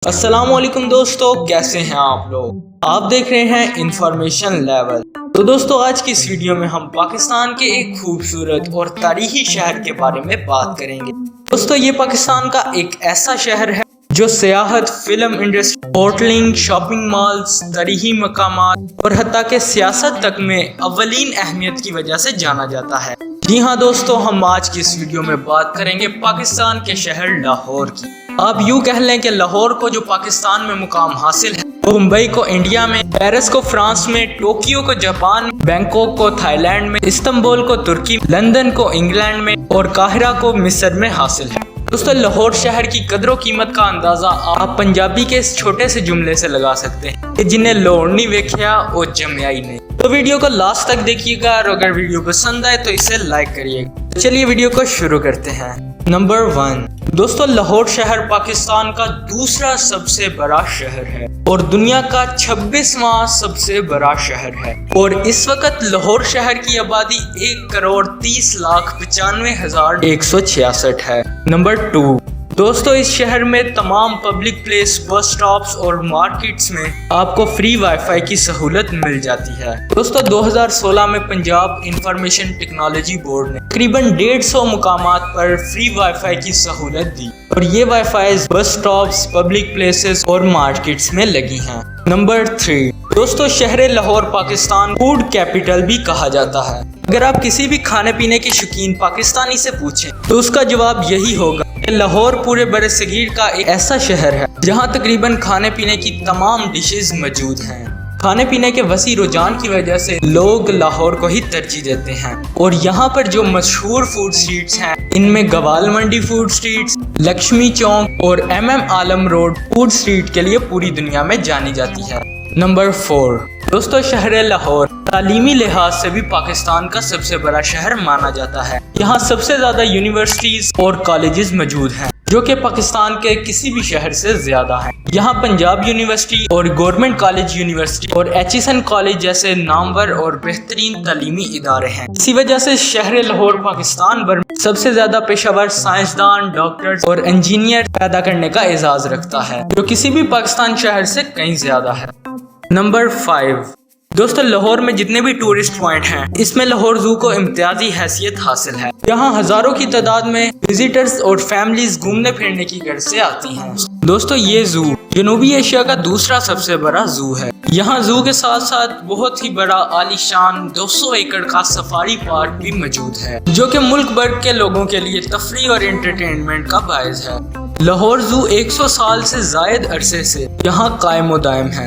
السلام علیکم دوستو، کیسے ہیں آپ لوگ؟ آپ دیکھ رہے ہیں انفارمیشن لیول۔ تو دوستو، آج کی اس ویڈیو میں ہم پاکستان کے ایک خوبصورت اور تاریخی شہر کے بارے میں بات کریں گے۔ دوستو، یہ پاکستان کا ایک ایسا شہر ہے جو سیاحت، film industry, hotelling, shopping malls, تاریخی مقامات اور حتیٰ کہ سیاست تک میں اولین اہمیت کی وجہ سے جانا جاتا ہے۔ جی ہاں دوستو، ہم آج کی اس ویڈیو میں بات کریں گے پاکستان کے شہر لاہور کی۔ آپ یوں کہہ لیں کہ لاہور کو جو پاکستان میں مقام حاصل ہے، وہ ممبئی کو انڈیا میں، پیرس کو فرانس میں، ٹوکیو کو جاپان، بینکاک کو تھائی لینڈ میں، استنبول کو ترکی، لندن کو انگلینڈ میں اور قاہرہ کو مصر میں حاصل ہے۔ دوستو، لاہور شہر کی قدر و قیمت کا اندازہ آپ پنجابی کے اس چھوٹے سے جملے سے لگا سکتے ہیں کہ جنہیں لاہور نہیں ویکھیا وہ جمیا ہی نہیں۔ تو ویڈیو کو لاسٹ تک دیکھیے گا، اور اگر ویڈیو پسند آئے تو اسے لائک کریے گا۔ چلیے ویڈیو کو شروع کرتے ہیں۔ نمبر 1، دوستو، لاہور شہر پاکستان کا دوسرا سب سے بڑا شہر ہے اور دنیا کا 26واں سب سے بڑا شہر ہے، اور اس وقت لاہور شہر کی آبادی 1,30,95,166 ہے۔ نمبر 2، دوستو، اس شہر میں تمام پبلک پلیس، بس سٹاپس اور مارکیٹس میں آپ کو فری وائی فائی کی سہولت مل جاتی ہے۔ دوستو، 2016 میں پنجاب انفارمیشن ٹیکنالوجی بورڈ نے تقریباً 150 مقامات پر فری وائی فائی کی سہولت دی، اور یہ وائی فائی بس سٹاپس، پبلک پلیسز اور مارکیٹس میں لگی ہیں۔ نمبر 3، دوستو، شہر لاہور پاکستان فوڈ کیپٹل بھی کہا جاتا ہے۔ اگر آپ کسی بھی کھانے پینے کے شوقین پاکستانی سے پوچھیں تو اس کا جواب یہی ہوگا کہ لاہور پورے برِ صغیر کا ایک ایسا شہر ہے جہاں تقریباً کھانے پینے کی تمام ڈشز موجود ہیں۔ کھانے پینے کے وسیع رجحان کی وجہ سے لوگ لاہور کو ہی ترجیح دیتے ہیں، اور یہاں پر جو مشہور فوڈ سٹریٹس ہیں ان میں گوال منڈی فوڈ سٹریٹس، لکشمی چوک اور MM عالم روڈ فوڈ سٹریٹ کے لیے پوری دنیا میں جانی جاتی ہے۔ نمبر 4، دوستو، شہر لاہور تعلیمی لحاظ سے بھی پاکستان کا سب سے بڑا شہر مانا جاتا ہے۔ یہاں سب سے زیادہ یونیورسٹیز اور کالجز موجود ہیں، جو کہ پاکستان کے کسی بھی شہر سے زیادہ ہیں۔ یہاں پنجاب یونیورسٹی اور گورنمنٹ کالج یونیورسٹی اور HSN کالج جیسے نامور اور بہترین تعلیمی ادارے ہیں۔ اسی وجہ سے شہر لاہور پاکستان بھر میں سب سے زیادہ پیشہ ور سائنسدان، ڈاکٹرز اور انجینئر پیدا کرنے کا اعزاز رکھتا ہے، جو کسی بھی پاکستان شہر سے کہیں زیادہ ہے۔ نمبر 5، دوستو، لاہور میں جتنے بھی ٹورسٹ پوائنٹ ہیں اس میں لاہور زو کو امتیازی حیثیت حاصل ہے۔ یہاں ہزاروں کی تعداد میں وزیٹرز اور فیملیز گھومنے پھرنے کی غرض سے آتی ہیں۔ دوستو، یہ زو جنوبی ایشیا کا دوسرا سب سے بڑا زو ہے۔ یہاں زو کے ساتھ ساتھ بہت ہی بڑا عالی شان 200 ایکڑ کا سفاری پارک بھی موجود ہے، جو کہ ملک بھر کے لوگوں کے لیے تفریح اور انٹرٹینمنٹ کا باعث ہے۔ لاہور زو 100 سال سے زائد عرصے سے یہاں قائم و دائم ہے۔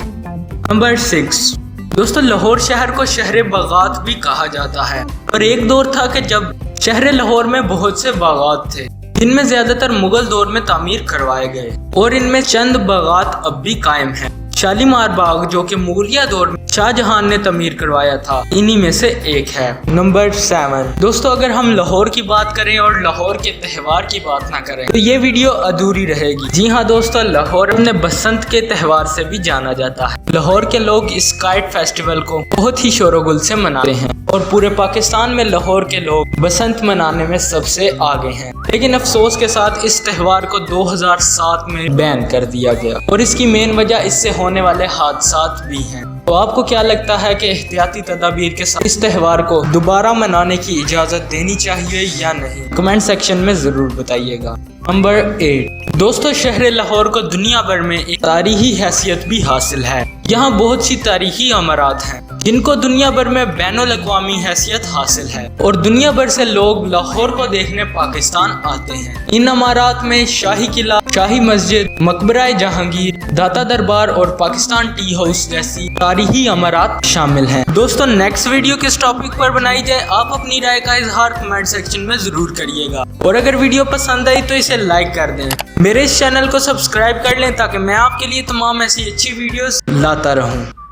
نمبر 6، دوستو، لاہور شہر کو شہر باغات بھی کہا جاتا ہے، اور ایک دور تھا کہ جب شہر لاہور میں بہت سے باغات تھے جن میں زیادہ تر مغل دور میں تعمیر کروائے گئے، اور ان میں چند باغات اب بھی قائم ہیں۔ شالیمار باغ، جو کہ مغلیہ دور میں شاہ جہان نے تعمیر کروایا تھا، انہی میں سے ایک ہے۔ نمبر 7، دوستو، اگر ہم لاہور کی بات کریں اور لاہور کے تہوار کی بات نہ کریں تو یہ ویڈیو ادھوری رہے گی۔ جی ہاں دوستو، لاہور اپنے بسنت کے تہوار سے بھی جانا جاتا ہے۔ لاہور کے لوگ اس کائٹ فیسٹیول کو بہت ہی شور و گل سے مناتے ہیں، اور پورے پاکستان میں لاہور کے لوگ بسنت منانے میں سب سے آگے ہیں۔ لیکن افسوس کے ساتھ اس تہوار کو 2007 میں بین کر دیا گیا، اور اس کی مین وجہ اس سے ہونے والے حادثات بھی ہیں۔ تو آپ کو کیا لگتا ہے کہ احتیاطی تدابیر کے ساتھ اس تہوار کو دوبارہ منانے کی اجازت دینی چاہیے یا نہیں؟ کمنٹ سیکشن میں ضرور بتائیے گا۔ نمبر 8، دوستو، شہر لاہور کو دنیا بھر میں ایک تاریخی حیثیت بھی حاصل ہے۔ یہاں بہت سی تاریخی عمارات ہیں جن کو دنیا بھر میں بین الاقوامی حیثیت حاصل ہے، اور دنیا بھر سے لوگ لاہور کو دیکھنے پاکستان آتے ہیں۔ ان عمارات میں شاہی قلعہ، شاہی مسجد، مقبرہ جہانگیر، داتا دربار اور پاکستان ٹی ہاؤس جیسی تاریخی عمارات شامل ہیں۔ دوستو، نیکسٹ ویڈیو کس ٹاپک پر بنائی جائے، آپ اپنی رائے کا اظہار کمنٹ سیکشن میں ضرور کریے گا، اور اگر ویڈیو پسند آئی تو اسے لائک کر دیں۔ میرے اس چینل کو سبسکرائب کر لیں تاکہ میں آپ کے لیے تمام ایسی اچھی ویڈیوز لاتا رہوں۔